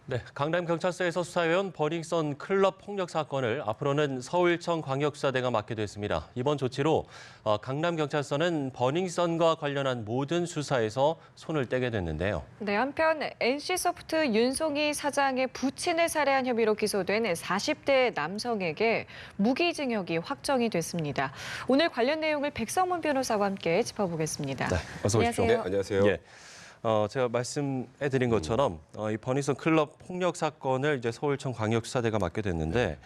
네, 강남경찰서에서 수사해온 버닝썬 클럽 폭력 사건을 앞으로는 서울청 광역수사대가 맡게 됐습니다. 이번 조치로 강남경찰서는 버닝썬과 관련한 모든 수사에서 손을 떼게 됐는데요. 네, 한편 NC소프트 윤송희 사장의 부친을 살해한 혐의로 기소된 40대 남성에게 무기징역이 확정이 됐습니다. 오늘 관련 내용을 백성문 변호사와 함께 짚어보겠습니다. 네, 어서 오십시오. 안녕하세요. 네, 안녕하세요. 예. 제가 말씀해드린 것처럼 이 버닝썬 클럽 폭력 사건을 이제 서울청 광역수사대가 맡게 됐는데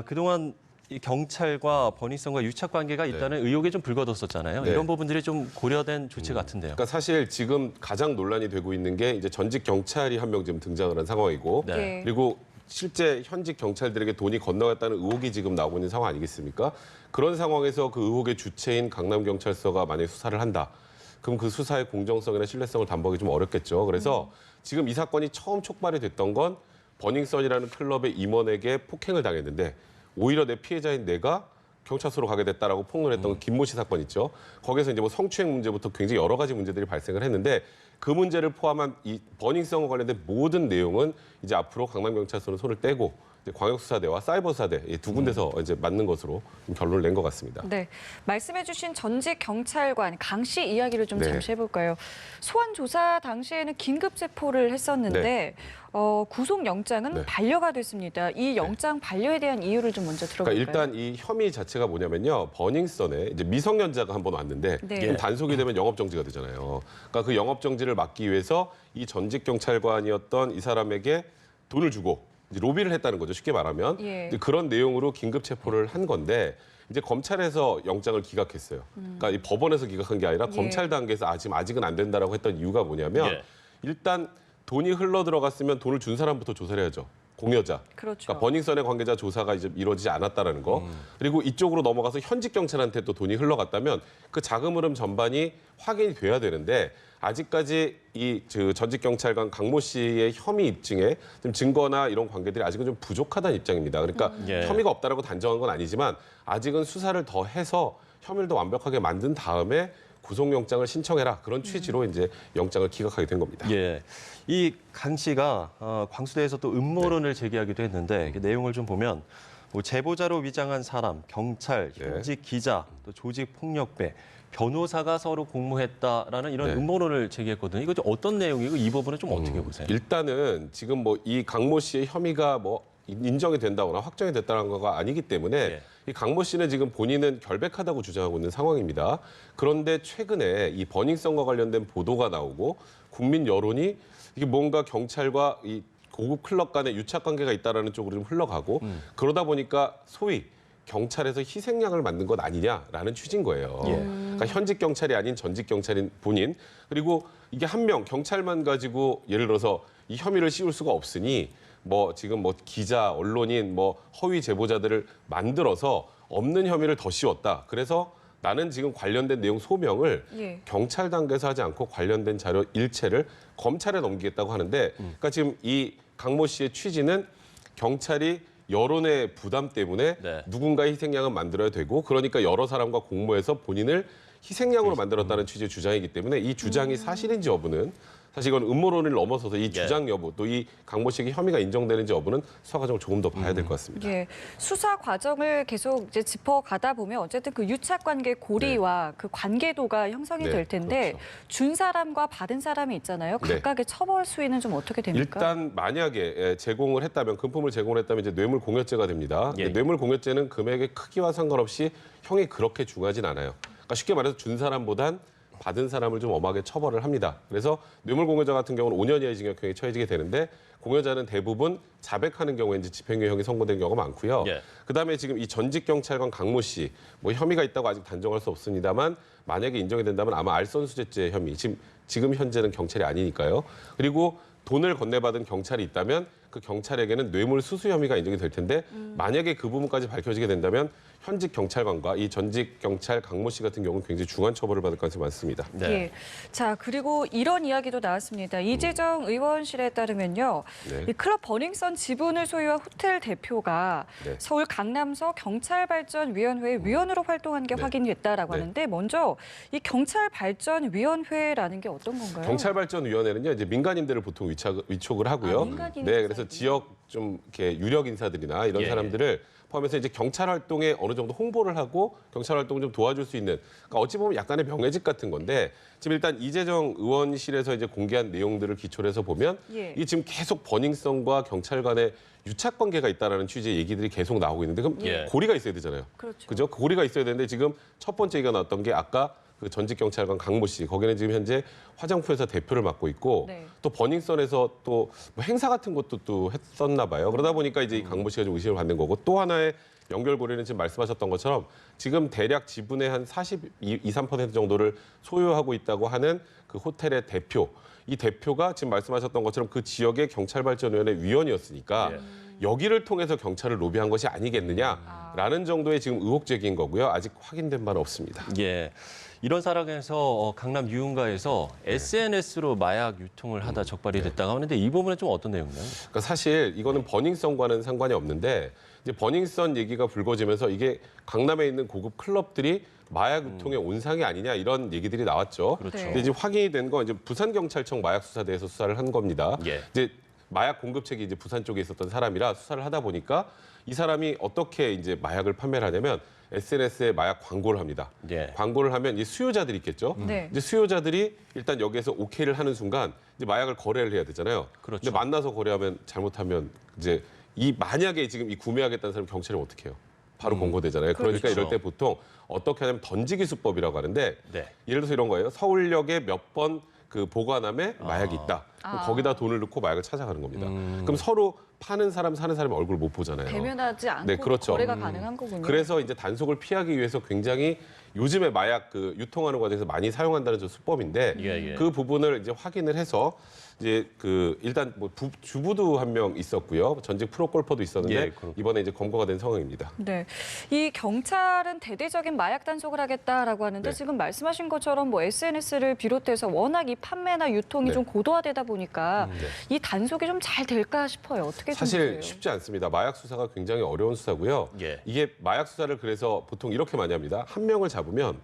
그동안 이 경찰과 버닝썬과 유착 관계가 있다는 의혹이 좀 불거졌었잖아요. 네. 이런 부분들이 좀 고려된 조치 같은데요. 그러니까 사실 지금 가장 논란이 되고 있는 게 이제 전직 경찰이 한 명 지금 등장을 한 상황이고, 네. 그리고 실제 현직 경찰들에게 돈이 건너갔다는 의혹이 지금 나오고 있는 상황 아니겠습니까? 그런 상황에서 그 의혹의 주체인 강남경찰서가 만약에 수사를 한다. 그럼 그 수사의 공정성이나 신뢰성을 담보하기 좀 어렵겠죠. 그래서 지금 이 사건이 처음 촉발이 됐던 건 버닝썬이라는 클럽의 임원에게 폭행을 당했는데 오히려 내 피해자인 내가 경찰서로 가게 됐다라고 폭로했던 김모 씨 사건 있죠. 거기서 이제 뭐 성추행 문제부터 굉장히 여러 가지 문제들이 발생을 했는데 그 문제를 포함한 이 버닝썬과 관련된 모든 내용은 이제 앞으로 강남경찰서는 손을 떼고 이제 광역수사대와 사이버수사대 이 두 군데서 이제 맞는 것으로 결론을 낸 것 같습니다. 네, 말씀해주신 전직 경찰관 강 씨 이야기를 좀 네. 잠시 해볼까요? 소환 조사 당시에는 긴급 체포를 했었는데 네. 구속영장은 네. 반려가 됐습니다. 이 영장 반려에 대한 이유를 좀 먼저 들어볼까요? 그러니까 일단 이 혐의 자체가 뭐냐면요. 버닝썬에 이제 미성년자가 한 번 왔는데 네. 그럼 단속이 되면 영업정지가 되잖아요. 그러니까 그 영업정지를 막기 위해서 이 전직 경찰관이었던 이 사람에게 돈을 주고 이제 로비를 했다는 거죠. 쉽게 말하면. 예. 이제 그런 내용으로 긴급 체포를 한 건데 이제 검찰에서 영장을 기각했어요. 그러니까 이 법원에서 기각한 게 아니라 예. 검찰 단계에서 아직은 안 된다라고 했던 이유가 뭐냐면 예. 일단 돈이 흘러 들어갔으면 돈을 준 사람부터 조사를 해야죠. 공여자. 그렇죠. 그러니까 버닝썬의 관계자 조사가 이제 이루어지지 않았다라는 거. 그리고 이쪽으로 넘어가서 현직 경찰한테 또 돈이 흘러갔다면 그 자금 흐름 전반이 확인이 돼야 되는데 아직까지 이 전직 경찰관 강모 씨의 혐의 입증에 좀 증거나 이런 관계들이 아직은 좀 부족하다는 입장입니다. 그러니까 예. 혐의가 없다라고 단정한 건 아니지만 아직은 수사를 더 해서 혐의를 더 완벽하게 만든 다음에 구속영장을 신청해라. 그런 취지로 이제 영장을 기각하게 된 겁니다. 예, 이 강 씨가 광수대에서 또 음모론을 제기하기도 했는데 그 내용을 좀 보면 뭐 제보자로 위장한 사람, 경찰, 네. 현직 기자, 또 조직 폭력배, 변호사가 서로 공모했다라는 이런 네. 음모론을 제기했거든요. 이거 좀 어떤 내용이고 이 부분은 좀 어떻게 보세요? 일단은 지금 뭐 이 강모 씨의 혐의가 뭐 인정이 된다거나 확정이 됐다는 거가 아니기 때문에 예. 이 강모 씨는 지금 본인은 결백하다고 주장하고 있는 상황입니다. 그런데 최근에 이 버닝썬과 관련된 보도가 나오고 국민 여론이 이게 뭔가 경찰과 이 고급 클럽 간의 유착 관계가 있다라는 쪽으로 좀 흘러가고 그러다 보니까 소위 경찰에서 희생양을 만든 것 아니냐라는 취지인 거예요. 예. 그러니까 현직 경찰이 아닌 전직 경찰인 본인 그리고 이게 한 명 경찰만 가지고 예를 들어서 이 혐의를 씌울 수가 없으니 뭐 지금 뭐 기자, 언론인, 뭐 허위 제보자들을 만들어서 없는 혐의를 더 씌웠다. 그래서 나는 지금 관련된 내용 소명을 예. 경찰 단계에서 하지 않고 관련된 자료 일체를 검찰에 넘기겠다고 하는데 그러니까 지금 이 강모 씨의 취지는 경찰이 여론의 부담 때문에 네. 누군가의 희생양은 만들어야 되고 그러니까 여러 사람과 공모해서 본인을 희생양으로 만들었다는 취지의 주장이기 때문에 이 주장이 사실인지 여부는 사실 이건 음모론을 넘어서서 이 주장 여부 또 이 강모 씨에게 혐의가 인정되는지 여부는 수사 과정을 조금 더 봐야 될 것 같습니다. 예, 수사 과정을 계속 이제 짚어가다 보면 어쨌든 그 유착 관계 고리와 그 관계도가 형성이 네, 될 텐데 그렇죠. 준 사람과 받은 사람이 있잖아요. 네. 각각의 처벌 수위는 좀 어떻게 됩니까? 일단 만약에 제공을 했다면 금품을 제공을 했다면 이제 뇌물 공여죄가 됩니다. 예. 뇌물 공여죄는 금액의 크기와 상관없이 형이 그렇게 중하진 않아요. 그러니까 쉽게 말해서 준 사람보단 받은 사람을 좀 엄하게 처벌을 합니다. 그래서 뇌물 공여자 같은 경우는 5년 이하의 징역형이 처해지게 되는데 공여자는 대부분 자백하는 경우에 이제 집행유예형이 선고된 경우가 많고요. 예. 그다음에 지금 이 전직 경찰관 강모 씨 뭐 혐의가 있다고 아직 단정할 수 없습니다만 만약에 인정이 된다면 아마 알선수재죄 혐의 지금 현재는 경찰이 아니니까요. 그리고 돈을 건네받은 경찰이 있다면 그 경찰에게는 뇌물 수수 혐의가 인정이 될 텐데 만약에 그 부분까지 밝혀지게 된다면 현직 경찰관과 이 전직 경찰 강모 씨 같은 경우는 굉장히 중한 처벌을 받을 가능성이 많습니다. 네. 예. 자, 그리고 이런 이야기도 나왔습니다. 이재정 의원실에 따르면요. 네. 이 클럽 버닝썬 지분을 소유한 호텔 대표가 네. 서울 강남서 경찰발전위원회 위원으로 활동한 게 네. 확인이 됐다라고 네. 하는데 먼저 이 경찰발전위원회라는 게 어떤 건가요? 경찰발전위원회는요, 이제 민간인들을 보통 위촉을 하고요. 민간인 네, 그래서 인사들이요? 지역 좀 이렇게 유력 인사들이나 이런 예. 사람들을 포함해서 이제 경찰 활동에 어느 정도 홍보를 하고 경찰 활동을 좀 도와줄 수 있는, 그러니까 어찌 보면 약간의 명예직 같은 건데, 지금 일단 이재정 의원실에서 이제 공개한 내용들을 기초로 해서 보면 예. 이게 지금 계속 버닝썬과 경찰 간의 유착 관계가 있다라는 취지의 얘기들이 계속 나오고 있는데, 그럼 예. 고리가 있어야 되잖아요. 그렇죠. 그죠? 고리가 있어야 되는데 지금 첫 번째 얘기가 나왔던 게 아까 그 전직 경찰관 강모 씨, 거기는 지금 현재 화장품회사 대표를 맡고 있고, 네. 또 버닝썬에서 또 뭐 행사 같은 것도 또 했었나 봐요. 그러다 보니까 이제 이 강모 씨가 좀 의심을 받는 거고, 또 하나의 연결고리는 지금 말씀하셨던 것처럼 지금 대략 지분의 한 42~3% 정도를 소유하고 있다고 하는 그 호텔의 대표, 이 대표가 지금 말씀하셨던 것처럼 그 지역의 경찰발전위원회 위원이었으니까 예. 여기를 통해서 경찰을 로비한 것이 아니겠느냐라는 정도의 지금 의혹 제기인 거고요. 아직 확인된 바는 없습니다. 예. 이런 상황에서 강남 유흥가에서 SNS로 마약 유통을 하다 적발이 됐다고 하는데 이 부분은 좀 어떤 내용이나요? 그러니까 사실 이거는 버닝썬과는 상관이 없는데, 이제 버닝썬 얘기가 불거지면서 이게 강남에 있는 고급 클럽들이 마약 유통의 온상이 아니냐 이런 얘기들이 나왔죠. 그렇죠. 네. 근데 이제 확인이 된 건 이제 부산경찰청 마약수사대에서 수사를 한 겁니다. 예. 이제 마약 공급책이 이제 부산 쪽에 있었던 사람이라 수사를 하다 보니까 이 사람이 어떻게 이제 마약을 판매를 하냐면 SNS에 마약 광고를 합니다. 예. 광고를 하면 이 수요자들이 있겠죠. 네. 이제 수요자들이 일단 여기에서 오케이를 하는 순간 이제 마약을 거래를 해야 되잖아요. 그렇죠. 근데 만나서 거래하면 잘못하면 이제 이 만약에 지금 이 구매하겠다는 사람 경찰이 어떻게 해요? 바로 공고되잖아요. 그러니까 그렇죠. 이럴 때 보통 어떻게 하냐면 던지기 수법이라고 하는데, 네. 예를 들어서 이런 거예요. 서울역에 몇 번 그 보관함에 마약이 있다. 그럼 거기다 돈을 넣고 마약을 찾아가는 겁니다. 그럼 서로 파는 사람, 사는 사람의 얼굴을 못 보잖아요. 대면하지 않고 네, 그렇죠. 거래가 가능한 거군요. 그래서 이제 단속을 피하기 위해서 굉장히 요즘에 마약 그 유통하는 과정에서 많이 사용한다는 저 수법인데, 예, 예. 그 부분을 이제 확인을 해서 이제 그 일단 뭐 주부도 한 명 있었고요. 전직 프로골퍼도 있었는데 예, 그렇군요. 이번에 이제 검거가 된 상황입니다. 네, 이 경찰은 대대적인 마약 단속을 하겠다라고 하는데 네. 지금 말씀하신 것처럼 뭐 SNS를 비롯해서 워낙 이 판매나 유통이 네. 좀 고도화되다 보니까 네. 이 단속이 좀 잘 될까 싶어요. 어떻게 좀 사실 보세요? 쉽지 않습니다. 마약 수사가 굉장히 어려운 수사고요. 예. 이게 마약 수사를 그래서 보통 이렇게 많이 합니다. 한 명을 잡으면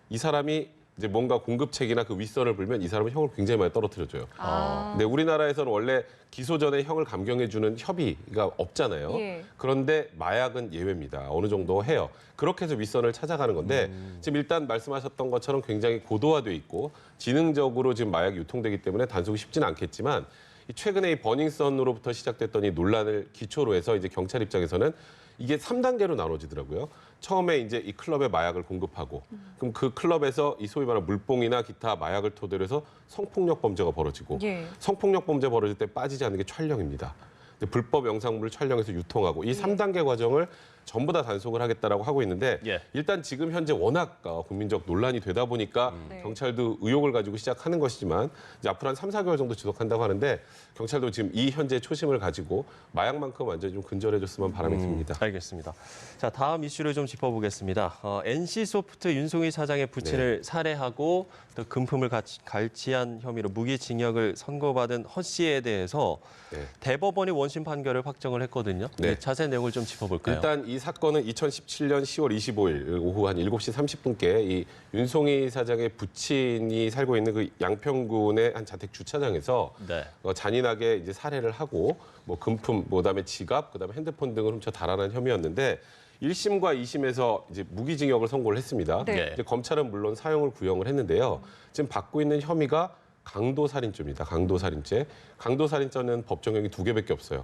이 사람이 이제 뭔가 공급책이나 그 윗선을 불면 이 사람은 형을 굉장히 많이 떨어뜨려줘요. 아, 근데 우리나라에서는 원래 기소 전에 형을 감경해주는 협의가 없잖아요. 예. 그런데 마약은 예외입니다. 어느 정도 해요. 그렇게 해서 윗선을 찾아가는 건데, 지금 일단 말씀하셨던 것처럼 굉장히 고도화돼 있고 지능적으로 지금 마약이 유통되기 때문에 단속이 쉽지는 않겠지만, 이 최근에 이 버닝썬으로부터 시작됐던 이 논란을 기초로 해서 이제 경찰 입장에서는 이게 3단계로 나눠지더라고요. 처음에 이제 이 클럽에 마약을 공급하고, 그럼 그 클럽에서 이 소위 말하는 물뽕이나 기타 마약을 토대로 해서 성폭력 범죄가 벌어지고, 예. 성폭력 범죄 벌어질 때 빠지지 않는 게 촬영입니다. 근데 불법 영상물을 촬영해서 유통하고, 이 3단계 과정을 전부 다 단속을 하겠다라고 하고 있는데, 예. 일단 지금 현재 워낙 국민적 논란이 되다 보니까 네. 경찰도 의혹을 가지고 시작하는 것이지만, 이제 앞으로 한 3~4개월 정도 지속한다고 하는데, 경찰도 지금 이 현재 초심을 가지고 마약만큼 완전히 좀 근절해줬으면 바람이 듭니다. 알겠습니다. 자, 다음 이슈를 좀 짚어보겠습니다. NC소프트 윤송희 사장의 부친을 살해하고 또 금품을 갈취한 혐의로 무기징역을 선고받은 허 씨에 대해서 네. 대법원이 원심 판결을 확정을 했거든요. 네. 자세한 내용을 좀 짚어볼까요? 일단 이 사건은 2017년 10월 25일 오후 한 7시 30분께 이 윤송희 사장의 부친이 살고 있는 그 양평군의 한 자택 주차장에서 네. 잔인하게 이제 살해를 하고 뭐 금품, 그다음에 지갑, 그다음에 핸드폰 등을 훔쳐 달아난 혐의였는데, 1심과 2심에서 이제 무기징역을 선고를 했습니다. 네. 이제 검찰은 물론 사형을 구형을 했는데요. 지금 받고 있는 혐의가 강도살인죄입니다. 강도살인죄. 강도살인죄는 법정형이 2개밖에 없어요.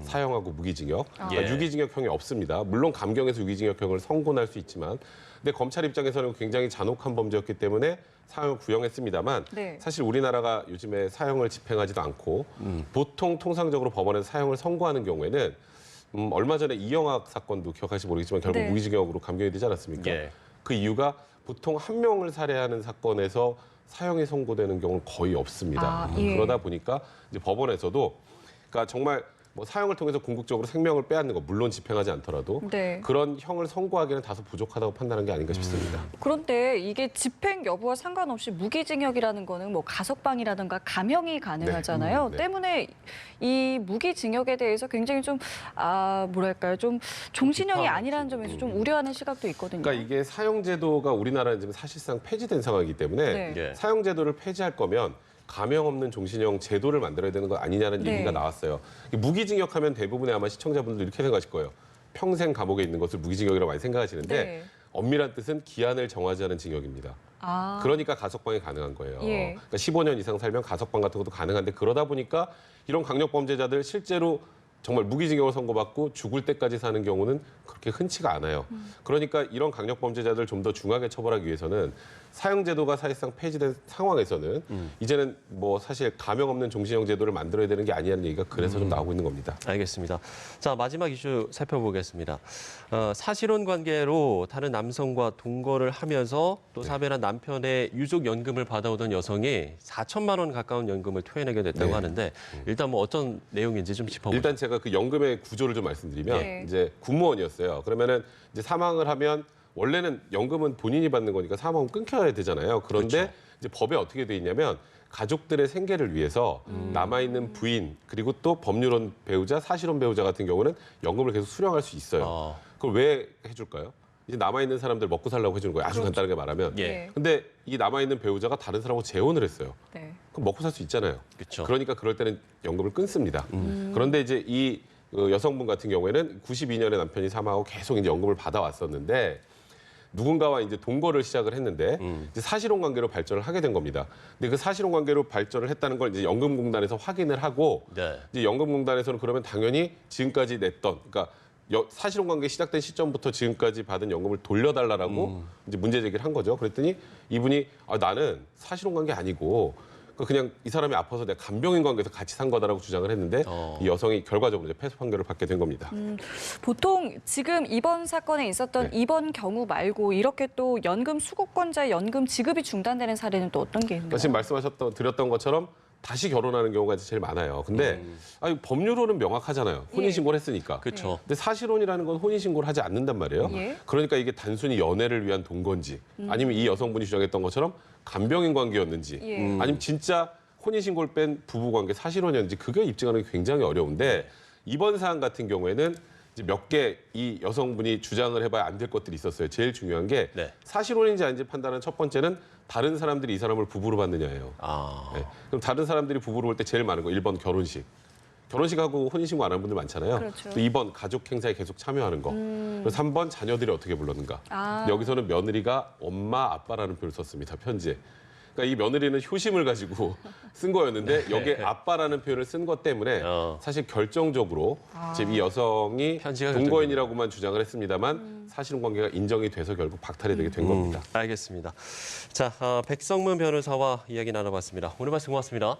사형하고 무기징역. 그러니까 예. 유기징역형이 없습니다. 물론 감경에서 유기징역형을 선고할 수 있지만, 근데 검찰 입장에서는 굉장히 잔혹한 범죄였기 때문에 사형을 구형했습니다만, 네. 사실 우리나라가 요즘에 사형을 집행하지도 않고 보통 통상적으로 법원에서 사형을 선고하는 경우에는 얼마 전에 이영학 사건도 기억하실지 모르겠지만 결국 네. 무기징역으로 감경이 되지 않았습니까? 예. 그 이유가 보통 한 명을 살해하는 사건에서 사형이 선고되는 경우는 거의 없습니다. 아, 예. 그러다 보니까 이제 법원에서도, 그러니까 정말 뭐 사형을 통해서 궁극적으로 생명을 빼앗는 거 물론 집행하지 않더라도 네. 그런 형을 선고하기는 다소 부족하다고 판단한 게 아닌가 싶습니다. 그런데 이게 집행 여부와 상관없이 무기징역이라는 거는 뭐 가석방이라든가 감형이 가능하잖아요. 네. 때문에 이 무기징역에 대해서 굉장히 좀 뭐랄까요, 좀 종신형이 아니라는 점에서 좀 우려하는 시각도 있거든요. 그러니까 이게 사형제도가 우리나라는 지금 사실상 폐지된 상황이기 때문에 네. 예. 사형제도를 폐지할 거면 감형 없는 종신형 제도를 만들어야 되는 거 아니냐는 네. 얘기가 나왔어요. 무기징역하면 대부분의 아마 시청자분들 이렇게 생각하실 거예요. 평생 감옥에 있는 것을 무기징역이라고 많이 생각하시는데 네. 엄밀한 뜻은 기한을 정하지 않은 징역입니다. 그러니까 가석방이 가능한 거예요. 예. 그러니까 15년 이상 살면 가석방 같은 것도 가능한데 그러다 보니까 이런 강력범죄자들 실제로 정말 무기징역을 선고받고 죽을 때까지 사는 경우는 그렇게 흔치가 않아요. 그러니까 이런 강력범죄자들 좀 더 중하게 처벌하기 위해서는 사형제도가 사실상 폐지된 상황에서는 이제는 뭐 사실 감형 없는 종신형 제도를 만들어야 되는 게 아니라는 얘기가 그래서 좀 나오고 있는 겁니다. 알겠습니다. 자, 마지막 이슈 살펴보겠습니다. 사실혼 관계로 다른 남성과 동거를 하면서 또 사별한 남편의 유족연금을 받아오던 여성이 4천만 원 가까운 연금을 토해내게 됐다고 네. 하는데 일단 뭐 어떤 내용인지 좀 짚어보죠. 일단 제가 그 연금의 구조를 좀 말씀드리면 네. 이제 군무원이었어요. 그러면은 이제 사망을 하면 원래는 연금은 본인이 받는 거니까 사망은 끊겨야 되잖아요. 그런데 그렇죠. 이제 법에 어떻게 돼 있냐면 가족들의 생계를 위해서 남아있는 부인 그리고 또 법률혼 배우자, 사실혼 배우자 같은 경우는 연금을 계속 수령할 수 있어요. 그걸 왜 해줄까요? 이제 남아있는 사람들 먹고 살라고 해주는 거예요. 아주 간단하게 말하면. 예. 근데 이 남아있는 배우자가 다른 사람하고 재혼을 했어요. 네. 그럼 먹고 살 수 있잖아요. 그렇죠. 그러니까 그럴 때는 연금을 끊습니다. 그런데 이제 이 여성분 같은 경우에는 92년에 남편이 사망하고 계속 이제 연금을 받아왔었는데 누군가와 이제 동거를 시작을 했는데 이제 사실혼 관계로 발전을 하게 된 겁니다. 근데 그 사실혼 관계로 발전을 했다는 걸 이제 연금공단에서 확인을 하고 네. 이제 연금공단에서는 그러면 당연히 지금까지 냈던 그러니까 사실혼 관계 시작된 시점부터 지금까지 받은 연금을 돌려달라라고 이제 문제 제기를 한 거죠. 그랬더니 이분이 나는 사실혼 관계 아니고 그냥 이 사람이 아파서 내가 간병인 관계에서 같이 산 거다라고 주장을 했는데 이 여성이 결과적으로 이제 패소 판결을 받게 된 겁니다. 보통 지금 이번 사건에 있었던 네. 이번 경우 말고 이렇게 또 연금 수급권자 연금 지급이 중단되는 사례는 또 어떤 게 있나요? 그러니까 지금 드렸던 것처럼 다시 결혼하는 경우가 제일 많아요. 근데 법률로는 명확하잖아요. 혼인신고를 했으니까. 그렇죠. 근데 사실혼이라는 건 혼인신고를 하지 않는단 말이에요. 예. 그러니까 이게 단순히 연애를 위한 동거인지 아니면 이 여성분이 주장했던 것처럼 간병인 관계였는지 예. 아니면 진짜 혼인신고를 뺀 부부관계 사실혼이었는지 그게 입증하는 게 굉장히 어려운데 이번 사안 같은 경우에는 이제 몇 개 이 여성분이 주장을 해봐야 안 될 것들이 있었어요. 제일 중요한 게 네. 사실혼인지 아닌지 판단하는 첫 번째는 다른 사람들이 이 사람을 부부로 받느냐예요. 네. 그럼 다른 사람들이 부부로 볼 때 제일 많은 거 1번 결혼식. 결혼식하고 혼인신고 안 하는 분들 많잖아요. 그렇죠. 또 2번 가족 행사에 계속 참여하는 거. 그리고 3번 자녀들이 어떻게 불렀는가. 여기서는 며느리가 엄마, 아빠라는 표현을 썼습니다. 편지에. 그러니까 이 며느리는 효심을 가지고 쓴 거였는데 여기에 아빠라는 표현을 쓴 것 때문에 사실 결정적으로 지금 이 여성이 편지가 동거인이라고만 주장을 했습니다만 사실혼 관계가 인정이 돼서 결국 박탈이 되게 된 겁니다. 알겠습니다. 자, 백성문 변호사와 이야기 나눠봤습니다. 오늘 말씀 고맙습니다.